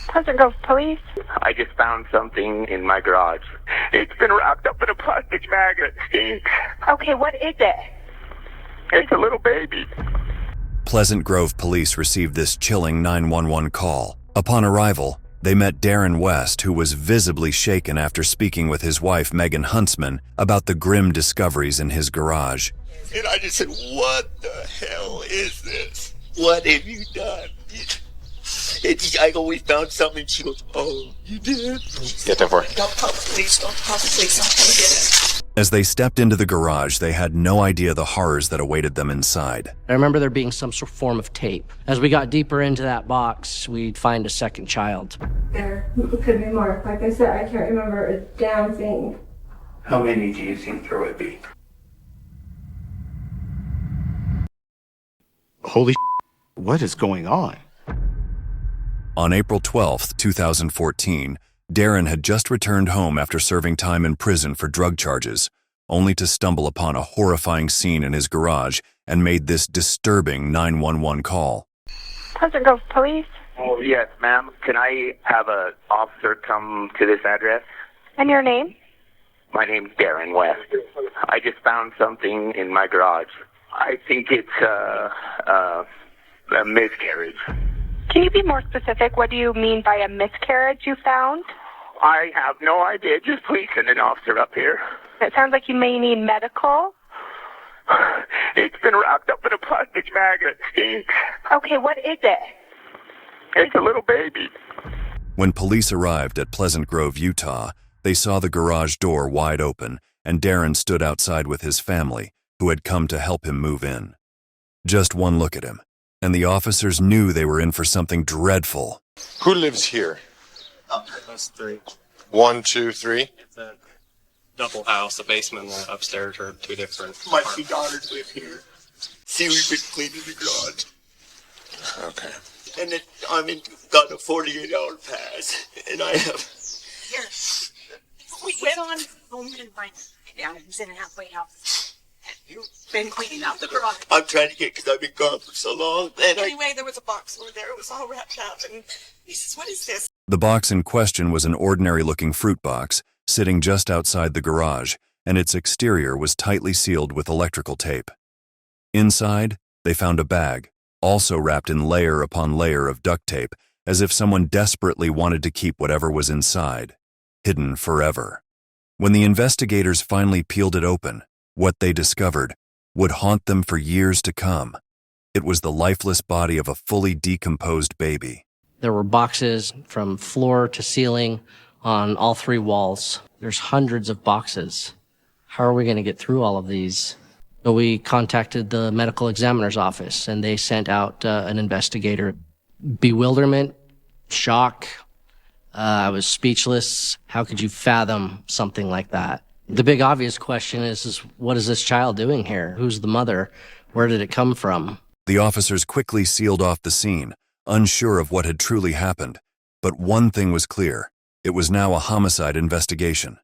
Pleasant Grove Police. I just found something in my garage. It's been wrapped up in a plastic bag and it stinks. Okay, what is it? It's a little baby. Pleasant Grove Police received this chilling 911 call. Upon arrival, they met Darren West, who was visibly shaken after speaking with his wife, Megan Huntsman, about the grim discoveries in his garage. And I just said, what the hell is this? What have you done? I always found something. She goes, oh, you did? Get that for Don't call the police. Don't call the police. I'm going to get it. As they stepped into the garage, they had no idea the horrors that awaited them inside. I remember there being some sort of form of tape. As we got deeper into that box, we'd find a second child. There could be more. Like I said, I can't remember a damn thing. How many do you think there would be? Holy what is going on? On April 12, 2014, Darren had just returned home after serving time in prison for drug charges, only to stumble upon a horrifying scene in his garage and made this disturbing 911 call. Pleasant Grove Police. Oh, yes, ma'am. Can I have an officer come to this address? And your name? My name's Darren West. I just found something in my garage. I think it's a miscarriage. Can you be more specific? What do you mean by a miscarriage you found? I have no idea. Just please send an officer up here. It sounds like you may need medical. It's been wrapped up in a plastic bag and it stinks. Okay, what is it? It's a little baby. When police arrived at Pleasant Grove, Utah, they saw the garage door wide open, and Darren stood outside with his family, who had come to help him move in. Just one look at him, and the officers knew they were in for something dreadful. Who lives here? That's three. 1, 2, 3? It's a double house. The basement and the upstairs are two different. My two daughters live here. See, we've been cleaning the garage. Okay. And it, got a 48-hour pass, and I have... Here. We went on home and find down and was in a halfway house. You've been cleaning out the garage. I'm trying to get, because I've been gone for so long. And Anyway, there was a box over there. It was all wrapped up. And he says, what is this? The box in question was an ordinary-looking fruit box, sitting just outside the garage, and its exterior was tightly sealed with electrical tape. Inside, they found a bag, also wrapped in layer upon layer of duct tape, as if someone desperately wanted to keep whatever was inside, hidden forever. When the investigators finally peeled it open, what they discovered would haunt them for years to come. It was the lifeless body of a fully decomposed baby. There were boxes from floor to ceiling on all three walls. There's hundreds of boxes. How are we going to get through all of these? So we contacted the medical examiner's office, and they sent out an investigator. Bewilderment, shock. I was speechless. How could you fathom something like that? The big obvious question is what is this child doing here? Who's the mother? Where did it come from? The officers quickly sealed off the scene, unsure of what had truly happened. But one thing was clear. It was now a homicide investigation.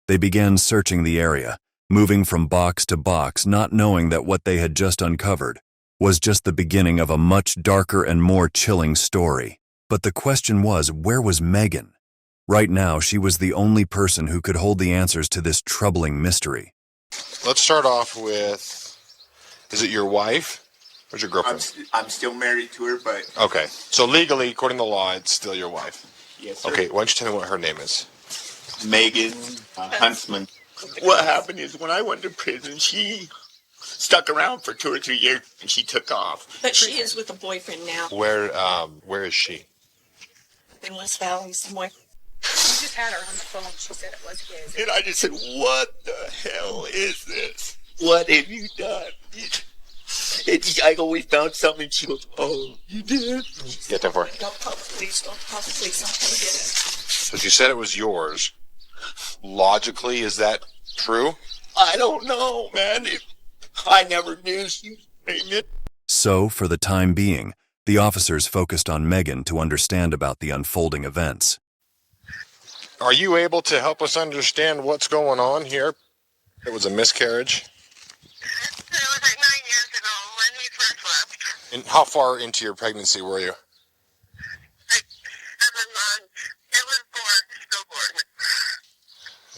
They began searching the area, moving from box to box, not knowing that what they had just uncovered was just the beginning of a much darker and more chilling story. But the question was, where was Megan? Right now, she was the only person who could hold the answers to this troubling mystery. Let's start off with, is it your wife? Where's your girlfriend? I'm still married to her, but... Okay, so legally, according to law, it's still your wife. Yes, sir. Okay, why don't you tell me what her name is? Megan Huntsman. What happened is when I went to prison, she stuck around for 2 or 3 years and she took off. But she is with a boyfriend now. Where is she? In West Valley somewhere. We just had her on the phone. She said it was his. And I just said, what the hell is this? What have you done? I always found something. She goes, oh, you did? Get that for Don't call the police. Don't call the police. I'm going to get it. So she said it was yours. Logically, is that true? I don't know, man. I never knew she was pregnant. So, for the time being, the officers focused on Megan to understand about the unfolding events. Are you able to help us understand what's going on here? It was a miscarriage. It was like 9 years ago when we first left. And how far into your pregnancy were you? Like 7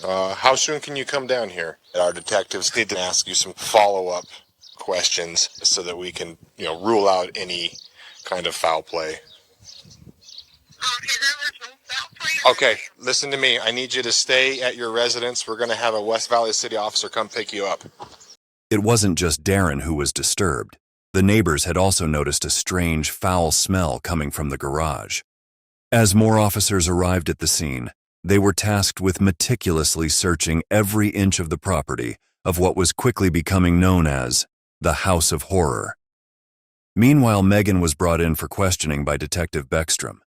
How soon can you come down here? Our detectives need to ask you some follow-up questions so that we can, rule out any kind of foul play. Okay, there was no foul play. Okay, listen to me. I need you to stay at your residence. We're going to have a West Valley City officer come pick you up. It wasn't just Darren who was disturbed. The neighbors had also noticed a strange, foul smell coming from the garage. As more officers arrived at the scene, they were tasked with meticulously searching every inch of the property of what was quickly becoming known as the House of Horror. Meanwhile, Megan was brought in for questioning by Detective Beckstrom.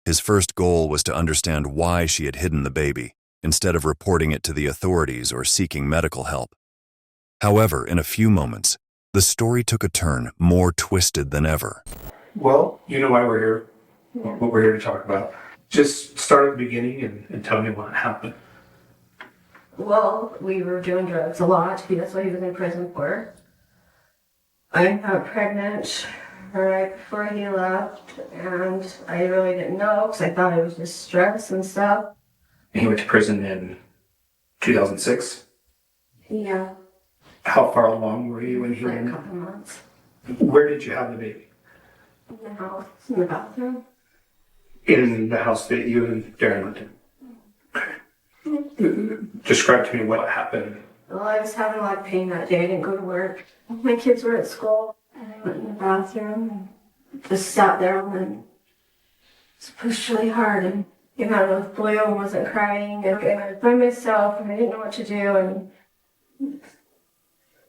His first goal was to understand why she had hidden the baby, instead of reporting it to the authorities or seeking medical help. However, in a few moments, the story took a turn more twisted than ever. Well, you know why we're here, what we're here to talk about. Just start at the beginning and tell me what happened. Well, we were doing drugs a lot. That's what he was in prison for. I got pregnant right before he left, and I really didn't know because I thought it was just stress and stuff. And he went to prison in 2006. Yeah, How far along were you when he for a went? couple months. Where did you have the baby? In the house, in the bathroom. In the house that you and Darren lived in. Describe to me what happened. Well, I was having a lot of pain that day. I didn't go to work. My kids were at school. And I went in the bathroom and just sat there and then just pushed really hard. And I was blue and wasn't crying. And I was by myself and I didn't know what to do. And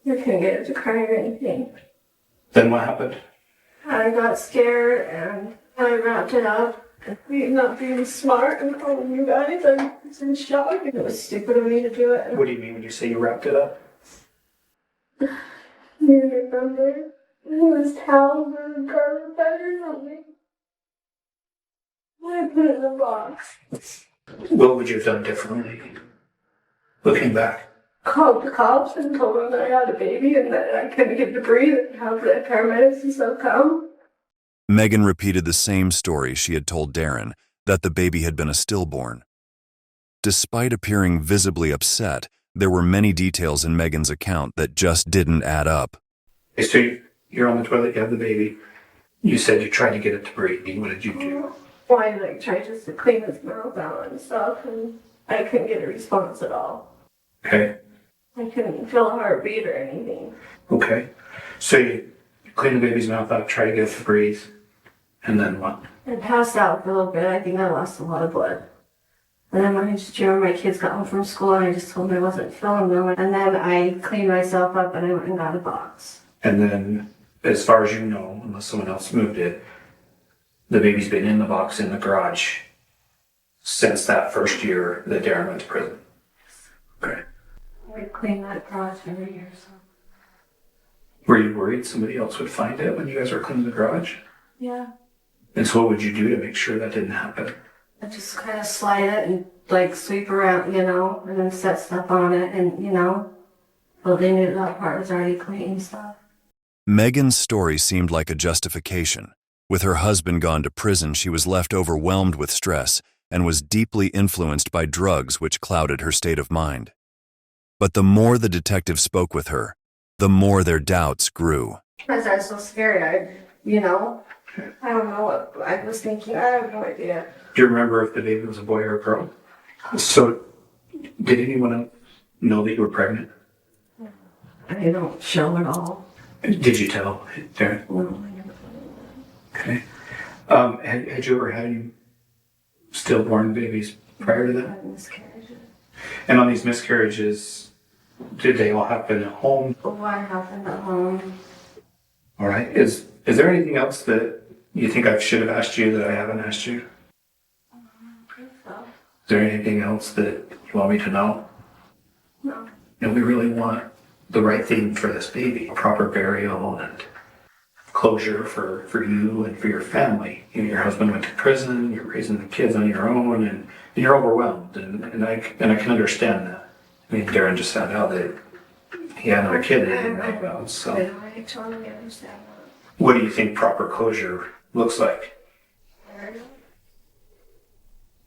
I couldn't get it to cry or anything. Then what happened? I got scared and I wrapped it up. Not being smart and calling you guys, I was in shock. It was stupid of me to do it. What do you mean when you say you wrapped it up? You remember? It was towels or garment bed or something. I put it in a box. What would you have done differently? Looking back. Called the cops and told them that I had a baby and that I couldn't get to breathe and have the paramedics and stuff come. Megan repeated the same story she had told Darren, that the baby had been a stillborn. Despite appearing visibly upset, there were many details in Megan's account that just didn't add up. Okay, so you're on the toilet, you have the baby. You said you tried to get it to breathe. What did you do? Well, I tried just to clean his mouth out and stuff, and I couldn't get a response at all. Okay. I couldn't feel a heartbeat or anything. Okay. So you clean the baby's mouth out, try to get it to breathe, and then what? I passed out for a little bit. I think I lost a lot of blood. And then I just remember my kids got home from school and I just told them I wasn't feeling them. And then I cleaned myself up and I went and got a box. And then, as far as you know, unless someone else moved it, the baby's been in the box in the garage since that first year that Darren went to prison. Okay. We clean that garage every year, so. Were you worried somebody else would find it when you guys were cleaning the garage? Yeah. And so what would you do to make sure that didn't happen? I just kind of slide it and like sweep around, and then set stuff on it and, well, they knew that part was already clean and stuff. Megan's story seemed like a justification. With her husband gone to prison, she was left overwhelmed with stress and was deeply influenced by drugs which clouded her state of mind. But the more the detective spoke with her, the more their doubts grew. Because I was so scared, I don't know what I was thinking. I have no idea. Do you remember if the baby was a boy or a girl? So, did anyone else know that you were pregnant? I don't show at all. Did you tell Darren? No, I never. Okay. Had you ever had any stillborn babies prior to that? Miscarriages. And on these miscarriages, did they all happen at home? What happened at home? All right. Is there anything else that you think I should have asked you that I haven't asked you? I don't think so. Is there anything else that you want me to know? No. And we really want the right thing for this baby. Proper burial and closure for you and for your family. Your husband went to prison, you're raising the kids on your own, and you're overwhelmed. And I can understand that. I mean, Darren just found out that he had another kid that he didn't know about. So, I totally understand that. what do you think proper closure looks like?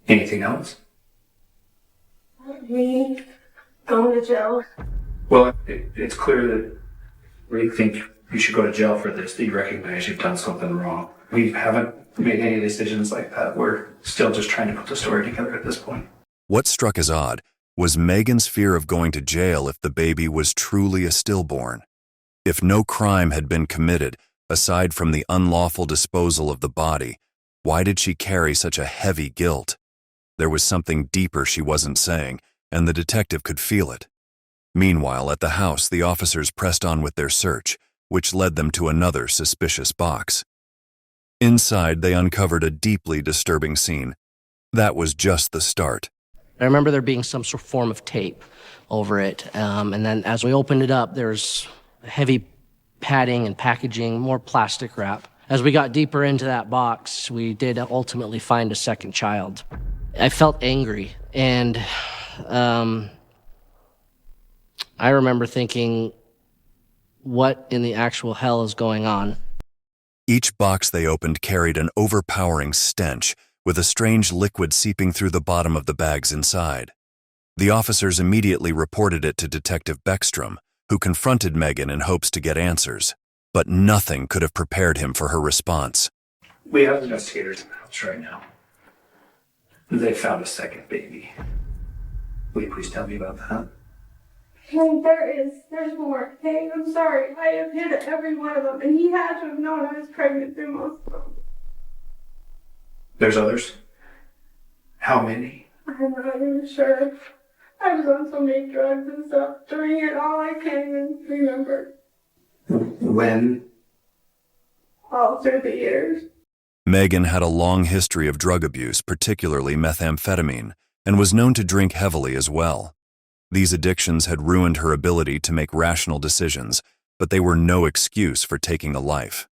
Anything else? Me going to jail. Well, it's clear that we think you should go to jail for this, that you recognize you've done something wrong. We haven't made any decisions like that. We're still just trying to put the story together at this point. What struck as odd was Megan's fear of going to jail if the baby was truly a stillborn. If no crime had been committed, aside from the unlawful disposal of the body, why did she carry such a heavy guilt? There was something deeper she wasn't saying, and the detective could feel it. Meanwhile, at the house, the officers pressed on with their search, which led them to another suspicious box. Inside, they uncovered a deeply disturbing scene. That was just the start. I remember there being some sort of form of tape over it, and then as we opened it up, there's heavy padding and packaging, more plastic wrap. As we got deeper into that box, we did ultimately find a second child. I felt angry, and I remember thinking, what in the actual hell is going on? Each box they opened carried an overpowering stench, with a strange liquid seeping through the bottom of the bags inside. The officers immediately reported it to Detective Beckstrom, who confronted Megan in hopes to get answers. But nothing could have prepared him for her response. We have investigators in the house right now. They found a second baby. Will you please tell me about that? Hey, there's more. Hey, I'm sorry. I have hit every one of them, and he had to have known I was pregnant through most of them. There's others? How many? I'm not even sure. I was on so many drugs and stuff during it all, I can't even remember. When? All through the years. Megan had a long history of drug abuse, particularly methamphetamine, and was known to drink heavily as well. These addictions had ruined her ability to make rational decisions, but they were no excuse for taking a life.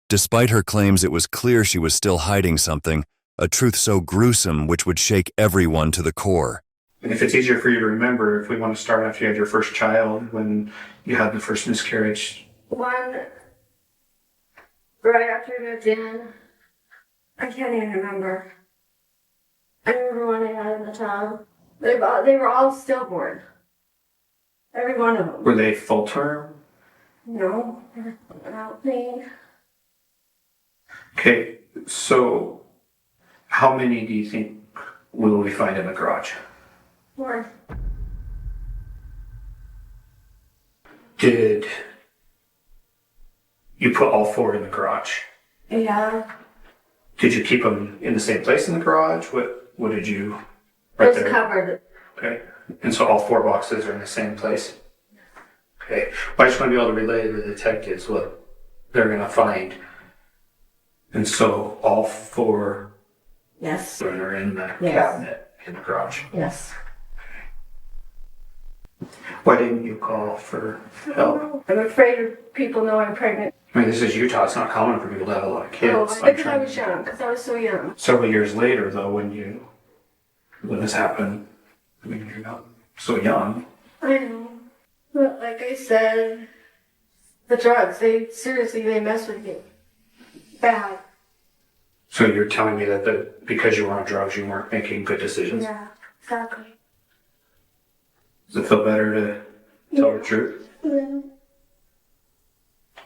Despite her claims it was clear she was still hiding something, a truth so gruesome which would shake everyone to the core. And if it's easier for you to remember, if we want to start after you had your first child, when you had the first miscarriage. One, right after we moved in, I can't even remember. I remember when I had in the tub. They were all stillborn. Every one of them. Were they full term? No, I don't think. Okay, so how many do you think will we find in the garage? 4. Did you put all 4 in the garage? Yeah. Did you keep them in the same place in the garage? What did you? It was covered. Okay, and so all 4 boxes are in the same place? Okay, well, I just want to be able to relay to the detectives what they're going to find. And so all 4 Yes. are in the Yes. cabinet in the garage. Yes. Why didn't you call for help? I'm afraid of people know I'm pregnant. I mean, this is Utah. It's not common for people to have a lot of kids. Oh, I'm because I trying- was young. Because I was so young. Several years later, though, when this happened, I mean, you're not so young. I know. But like I said, the drugs, they mess with you. Bad. So you're telling me that because you were on drugs, you weren't making good decisions? Yeah, exactly. Does it feel better to tell the truth? Yeah.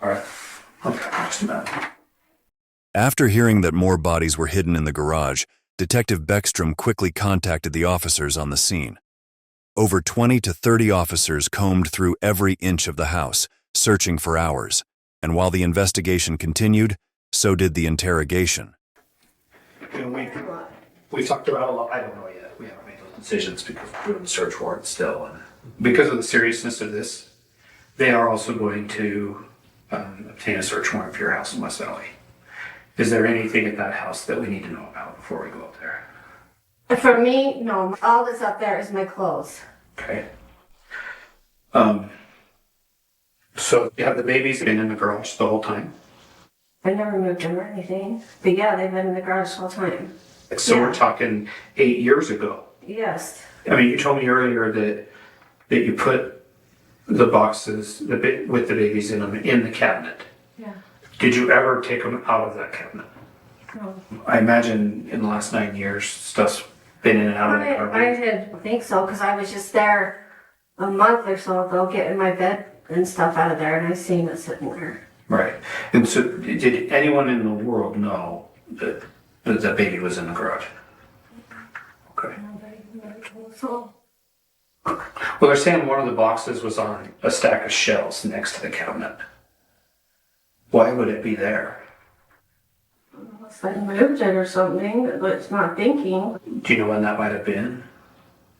All right. Okay, just a minute. After hearing that more bodies were hidden in the garage, Detective Beckstrom quickly contacted the officers on the scene. Over 20 to 30 officers combed through every inch of the house, searching for hours. And while the investigation continued, so did the interrogation. You know, we've talked about a lot. I don't know yet. We haven't made those decisions because we're doing the search warrant still. And because of the seriousness of this, they are also going to obtain a search warrant for your house in West Valley. Is there anything at that house that we need to know about before we go up there? For me, no. All that's up there is my clothes. Okay. So you have the babies been in the garage the whole time? I never moved them or anything. But yeah, they've been in the garage the whole time. So Yeah. we're talking 8 years ago. Yes. I mean, you told me earlier that you put the boxes with the babies in them in the cabinet. Yeah. Did you ever take them out of that cabinet? No. I imagine in the last 9 years, stuff's been in and out of that car? I think so, because I was just there a month or so ago getting my bed and stuff out of there, and I seen it sitting there. Right. And so did anyone in the world know that the baby was in the garage? Okay. So, Well, they're saying one of the boxes was on a stack of shelves next to the cabinet. Why would it be there? unless I moved it or something, but it's not thinking. Do you know when that might have been?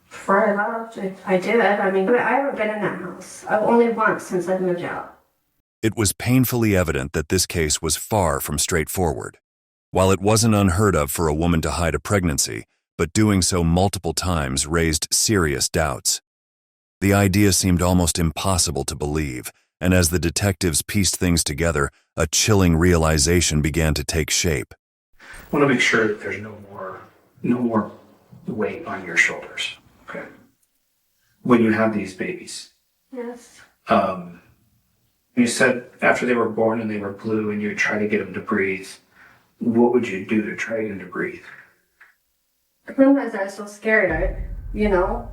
Before I left, I did. I mean, I haven't been in that house. I've only once since I moved out. It was painfully evident that this case was far from straightforward. While it wasn't unheard of for a woman to hide a pregnancy, but doing so multiple times raised serious doubts. The idea seemed almost impossible to believe, and as the detectives pieced things together, a chilling realization began to take shape. I want to make sure that there's no more weight on your shoulders. Okay. When you have these babies, Yes. you said after they were born and they were blue and you would try to get them to breathe. What would you do to try to get them to breathe? Sometimes I was so scared, you know.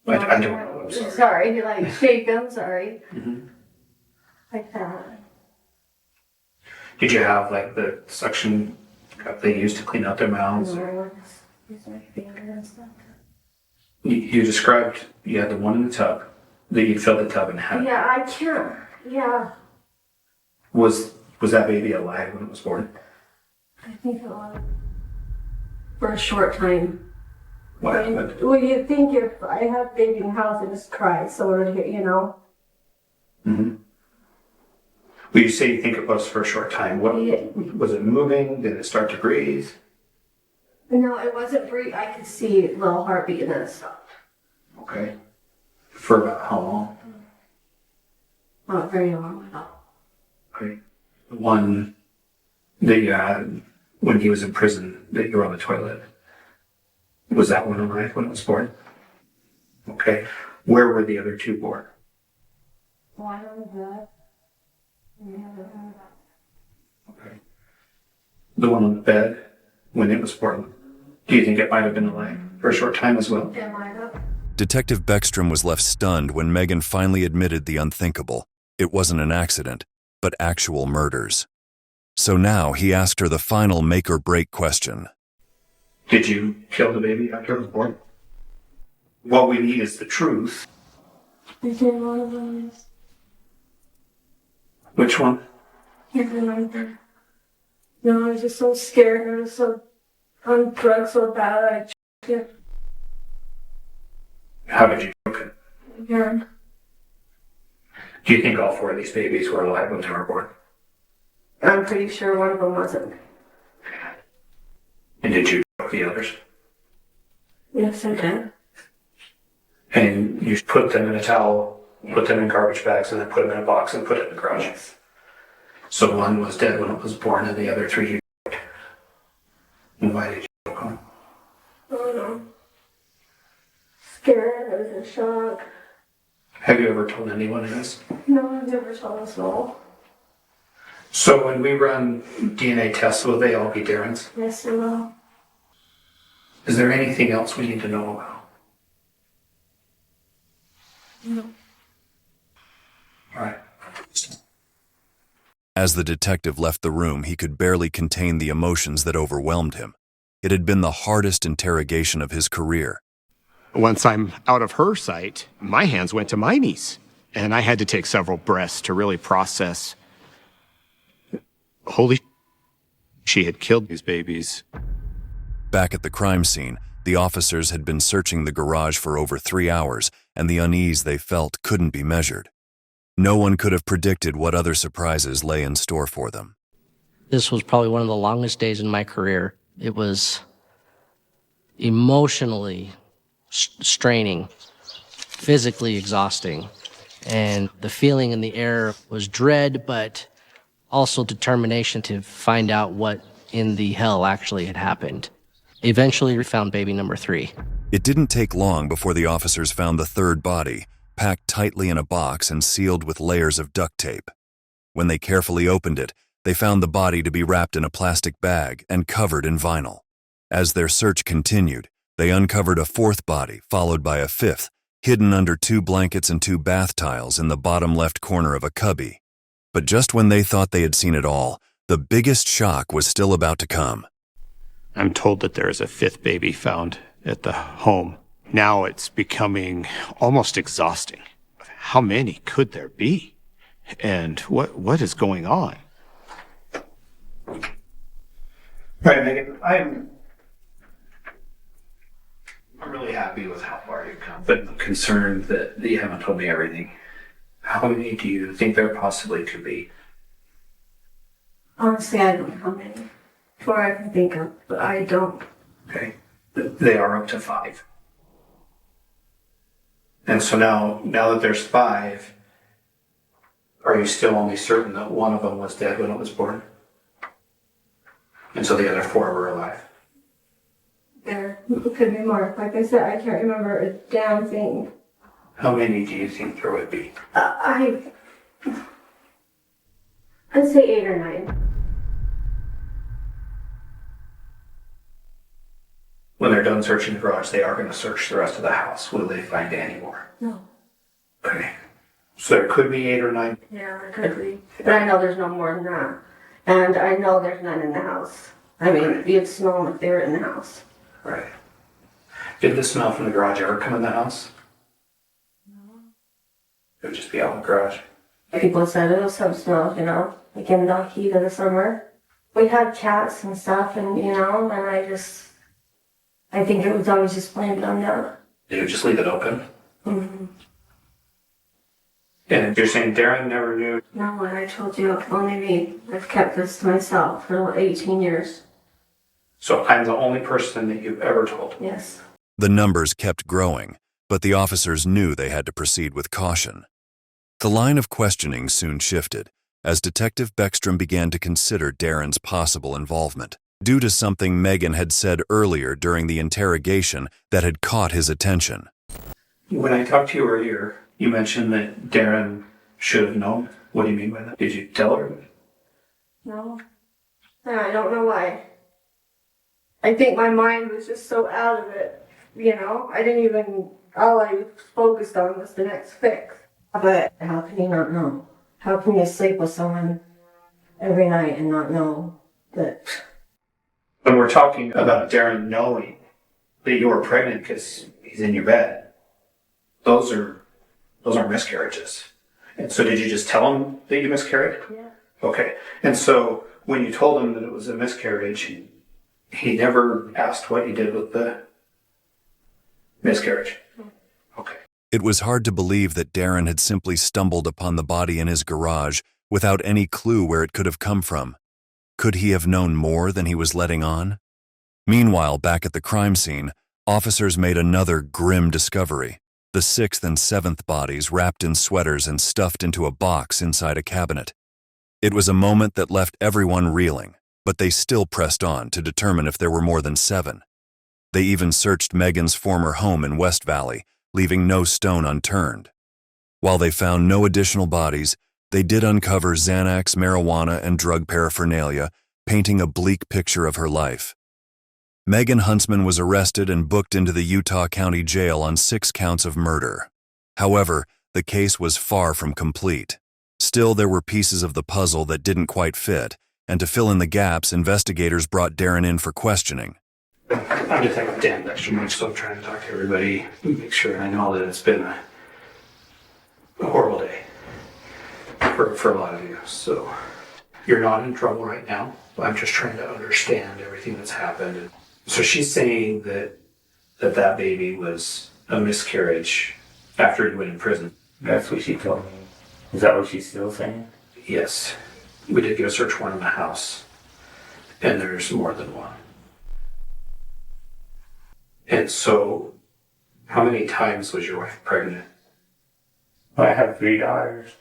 I don't know. I'm sorry. Sorry, like shake them, sorry. Mm-hmm. Like that. Did you have like the suction cup they used to clean out their mouths? Use my finger and stuff. You described you had the one in the tub, that you filled the tub and had. Yeah, I can't. Yeah. Was that baby alive when it was born? I think it was. For a short time. What? Well, you'd think if I had baby in the house, I'd just cry, so it would, you know. Mm-hmm. Well, you say you think it was for a short time. What was it moving? Did it start to breathe? No, it wasn't breathing. I could see a little heartbeat and then it stopped. Okay. For about how long? Not very long at all. Okay. The one that you had when he was in prison, that you were on the toilet. Was that one alive when it was born? Okay. Where were the other two born? One on the bed. And the other on the back. Okay. The one on the bed when it was born. Do you think it might have been alive for a short time as well? It might have. Detective Beckstrom was left stunned when Megan finally admitted the unthinkable. It wasn't an accident, but actual murders. So now he asked her the final make-or-break question. Did you kill the baby after it was born? What we need is the truth. I did one of them. Which one? Can't remember. No, I was just so scared. I was so on drugs so bad. I choked it. How did you choke it? Yeah. Do you think all four of these babies were alive when they were born? I'm pretty sure one of them wasn't. And did you choke the others? Yes, I did. And you put them in a towel, put them in garbage bags, and then put them in a box and put it in the garage. Yes. So one was dead when it was born, and the other three you choked. And why did you choke them? Oh no. Scared. I was in shock. Have you ever told anyone this? No, I've never told us all. So when we run DNA tests, will they all be Darren's? Yes, they will. Is there anything else we need to know about? No. All right. As the detective left the room, he could barely contain the emotions that overwhelmed him. It had been the hardest interrogation of his career. Once I'm out of her sight, my hands went to my knees, and I had to take several breaths to really process. Holy, she had killed these babies. Back at the crime scene, the officers had been searching the garage for over 3 hours, and the unease they felt couldn't be measured. No one could have predicted what other surprises lay in store for them. This was probably one of the longest days in my career. It was emotionally straining, physically exhausting, and the feeling in the air was dread, but also determination to find out what in the hell actually had happened. Eventually, we found baby number 3. It didn't take long before the officers found the third body, packed tightly in a box and sealed with layers of duct tape. When they carefully opened it, they found the body to be wrapped in a plastic bag and covered in vinyl. As their search continued, they uncovered a fourth body, followed by a fifth, hidden under 2 blankets and 2 bath tiles in the bottom left corner of a cubby. But just when they thought they had seen it all, the biggest shock was still about to come. I'm told that there is a 5th baby found at the home. Now it's becoming almost exhausting. How many could there be? And what is going on? Right, Megan, I'm really happy with how far you've come, but I'm concerned that you haven't told me everything. How many do you think there possibly could be? Honestly, I don't know how many. 4 I can think of, but I don't. Okay. They are up to 5. And so now that there's 5, are you still only certain that one of them was dead when it was born? And so the other 4 were alive? There could be more. Like I said, I can't remember a damn thing. How many do you think there would be? I'd say 8 or 9. When they're done searching the garage, they are going to search the rest of the house. Will they find any more? No. Okay. So there could be 8 or 9? Yeah, there could be. But I know there's no more than that. And I know there's none in the house. I mean, you'd smell them if they were in the house. Right. Did the smell from the garage ever come in the house? No. It would just be out in the garage? People said it was some smell, you know, like in the heat of the summer. We had cats and stuff, and, you know, and I think it was always just blamed on that. Did you just leave it open? Mm-hmm. And you're saying Darren never knew? No, and I told you, only me. I've kept this to myself for 18 years. So I'm the only person that you've ever told? Yes. The numbers kept growing, but the officers knew they had to proceed with caution. The line of questioning soon shifted, as Detective Beckstrom began to consider Darren's possible involvement, due to something Megan had said earlier during the interrogation that had caught his attention. When I talked to you earlier, you mentioned that Darren should have known. What do you mean by that? Did you tell her? No. I don't know why. I think my mind was just so out of it, you know? All I focused on was the next fix. But how can you not know? How can you sleep with someone every night and not know that? When we're talking about Darren knowing that you were pregnant because he's in your bed, those are miscarriages. And so did you just tell him that you miscarried? Yeah. Okay. And so when you told him that it was a miscarriage, he never asked what you did with the miscarriage? Okay. It was hard to believe that Darren had simply stumbled upon the body in his garage without any clue where it could have come from. Could he have known more than he was letting on? Meanwhile, back at the crime scene, officers made another grim discovery: the 6th and 7th bodies wrapped in sweaters and stuffed into a box inside a cabinet. It was a moment that left everyone reeling, but they still pressed on to determine if there were more than 7. They even searched Megan's former home in West Valley, leaving no stone unturned. While they found no additional bodies, they did uncover Xanax, marijuana, and drug paraphernalia, painting a bleak picture of her life. Megan Huntsman was arrested and booked into the Utah County Jail on 6 counts of murder. However, the case was far from complete. Still, there were pieces of the puzzle that didn't quite fit, and to fill in the gaps, investigators brought Darren in for questioning. I'm Detective Dan Beckstrom. I'm still trying to talk to everybody, make sure I know that it's been a horrible day for a lot of you. So you're not in trouble right now. I'm just trying to understand everything that's happened. So she's saying that baby was a miscarriage after he went in prison. That's what she told me. Is that what she's still saying? Yes. We did get a search warrant in the house, and there's more than one. And so, how many times was your wife pregnant? I have 3 daughters,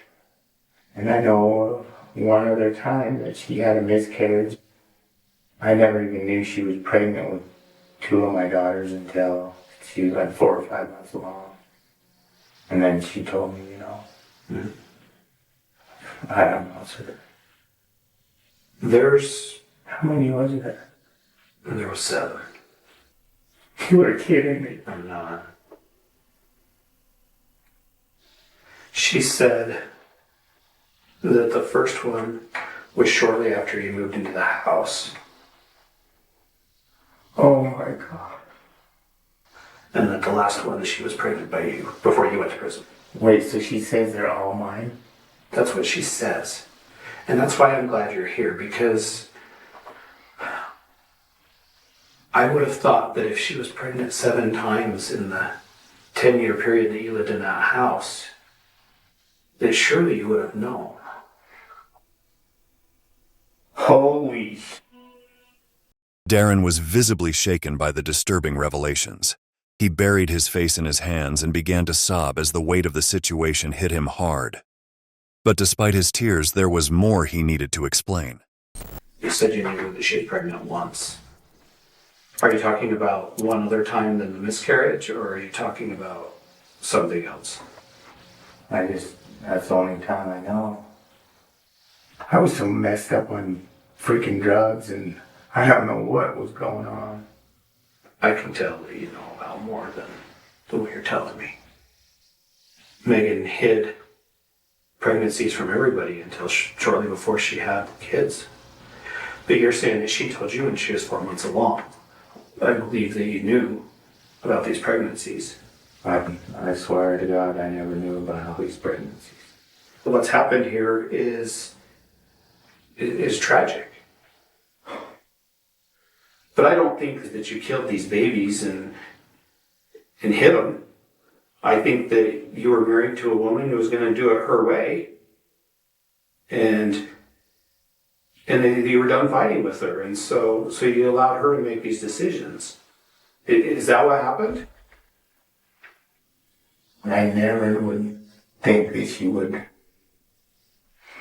and I know one other time that she had a miscarriage. I never even knew she was pregnant with 2 of my daughters until she was like 4 or 5 months along. And then she told me, you know. Mm-hmm. I don't know, sir. There's... How many was there? There was 7. You were kidding me. I'm not. She said that the first one was shortly after you moved into the house. Oh my God. And that the last one, she was pregnant by you before you went to prison. Wait, so she says they're all mine? That's what she says. And that's why I'm glad you're here, because I would have thought that if she was pregnant 7 times in the 10-year period that you lived in that house, that surely you would have known. Holy. Darren was visibly shaken by the disturbing revelations. He buried his face in his hands and began to sob as the weight of the situation hit him hard. But despite his tears, there was more he needed to explain. You said you knew that she was pregnant once. Are you talking about one other time than the miscarriage, or are you talking about something else? That's the only time I know. I was so messed up on freaking drugs, and I don't know what was going on. I can tell that you know about more than what you're telling me. Megan hid pregnancies from everybody until shortly before she had kids. But you're saying that she told you when she was 4 months along. I believe that you knew about these pregnancies. I swear to God, I never knew about all these pregnancies. What's happened here is tragic. But I don't think that you killed these babies and hid them. I think that you were married to a woman who was going to do it her way, and then you were done fighting with her, and so you allowed her to make these decisions. Is that what happened? I never would think that she would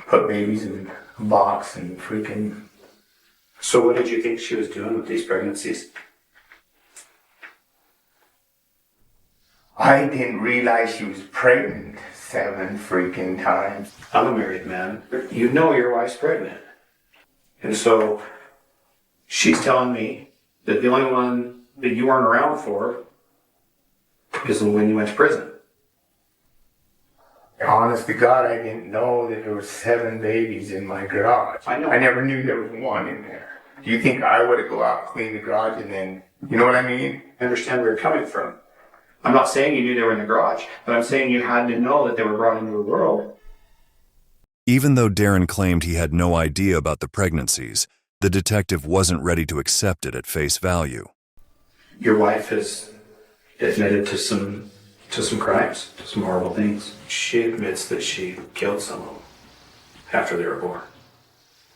put babies in a box and freaking... So what did you think she was doing with these pregnancies? I didn't realize she was pregnant 7 freaking times. I'm a married man. You know your wife's pregnant. And so she's telling me that the only one that you weren't around for is when you went to prison. Honest to God, I didn't know that there were 7 babies in my garage. I know. I never knew there was 1 in there. Do you think I would go out and clean the garage and then, you know what I mean? I understand where you're coming from. I'm not saying you knew they were in the garage, but I'm saying you had to know that they were brought into the world. Even though Darren claimed he had no idea about the pregnancies, the detective wasn't ready to accept it at face value. Your wife has admitted to some crimes, to some horrible things. She admits that she killed some of them after they were born.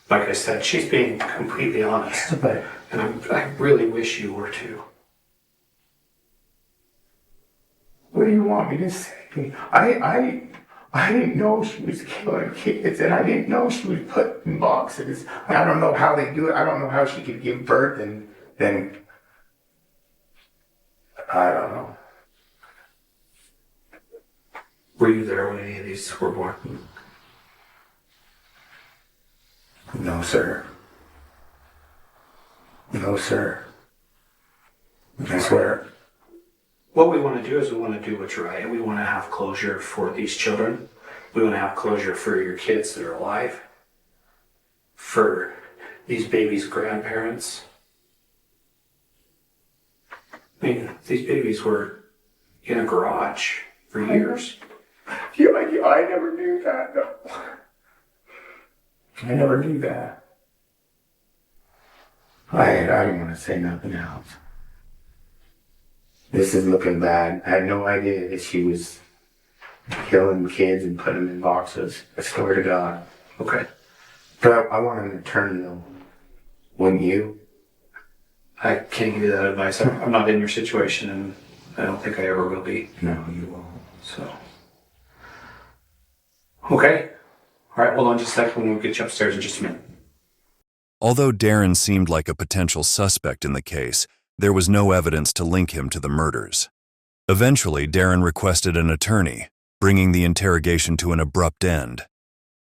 Like I said, she's being completely honest. And I really wish you were too. What do you want me to say? I didn't know she was killing kids, and I didn't know she was put in boxes. I don't know how they do it. I don't know how she could give birth and then... I don't know. Were you there when any of these were born? No, sir. No, sir. I swear. What we want to do is we want to do what's right. We want to have closure for these children. We want to have closure for your kids that are alive. For these babies' grandparents. I mean, these babies were in a garage for years. Yeah, I never knew that, though. I never knew that. I don't want to say nothing else. This is looking bad. I had no idea that she was killing kids and putting them in boxes. I swear to God. Okay. But I want an attorney, though. Wouldn't you? I can't give you that advice. I'm not in your situation, and I don't think I ever will be. No, you won't. So. Okay. All right, hold on just a second. We'll get you upstairs in just a minute. Although Darren seemed like a potential suspect in the case, there was no evidence to link him to the murders. Eventually, Darren requested an attorney, bringing the interrogation to an abrupt end.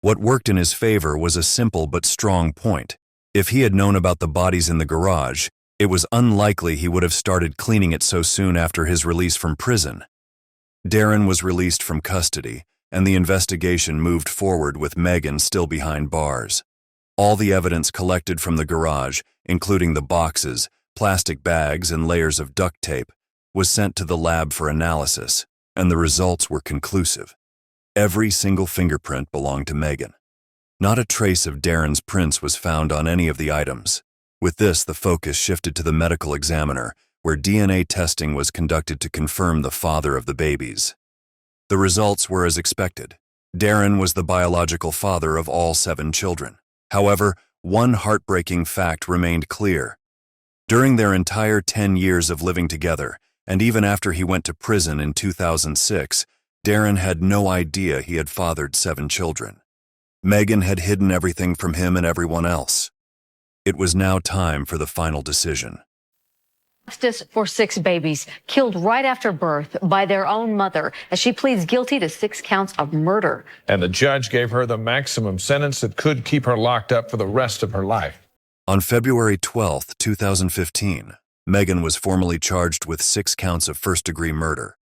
What worked in his favor was a simple but strong point. If he had known about the bodies in the garage, It was unlikely he would have started cleaning it so soon after his release from prison. Darren was released from custody, and the investigation moved forward with Megan still behind bars. All the evidence collected from the garage, including the boxes, plastic bags, and layers of duct tape, was sent to the lab for analysis, and the results were conclusive. Every single fingerprint belonged to Megan. Not a trace of Darren's prints was found on any of the items. With this, the focus shifted to the medical examiner, where DNA testing was conducted to confirm the father of the babies. The results were as expected. Darren was the biological father of all 7 children. However, one heartbreaking fact remained clear. During their entire 10 years of living together, and even after he went to prison in 2006, Darren had no idea he had fathered 7 children. Megan had hidden everything from him and everyone else. It was now time for the final decision. Justice for 6 babies killed right after birth by their own mother as she pleads guilty to 6 counts of murder. And the judge gave her the maximum sentence that could keep her locked up for the rest of her life. On February 12, 2015, Megan was formally charged with 6 counts of first-degree murder.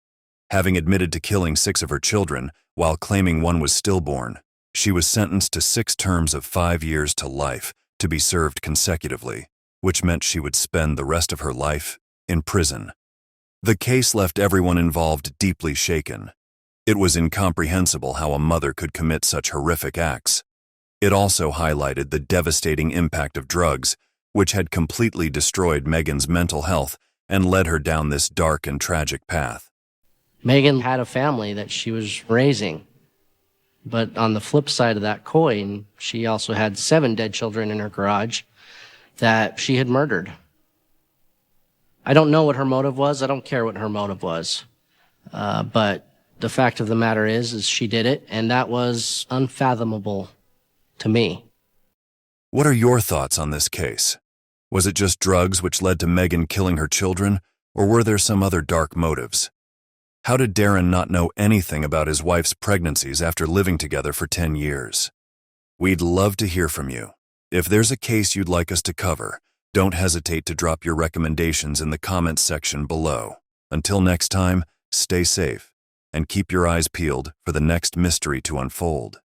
Having admitted to killing 6 of her children while claiming one was stillborn, she was sentenced to 6 terms of 5 years to life to be served consecutively, which meant she would spend the rest of her life in prison. The case left everyone involved deeply shaken. It was incomprehensible how a mother could commit such horrific acts. It also highlighted the devastating impact of drugs, which had completely destroyed Megan's mental health and led her down this dark and tragic path. Megan had a family that she was raising. But on the flip side of that coin, she also had 7 dead children in her garage that she had murdered. I don't know what her motive was. I don't care what her motive was. But the fact of the matter is she did it, and that was unfathomable to me. What are your thoughts on this case? Was it just drugs which led to Megan killing her children, or were there some other dark motives? How did Darren not know anything about his wife's pregnancies after living together for 10 years? We'd love to hear from you. If there's a case you'd like us to cover, don't hesitate to drop your recommendations in the comments section below. Until next time, stay safe and keep your eyes peeled for the next mystery to unfold.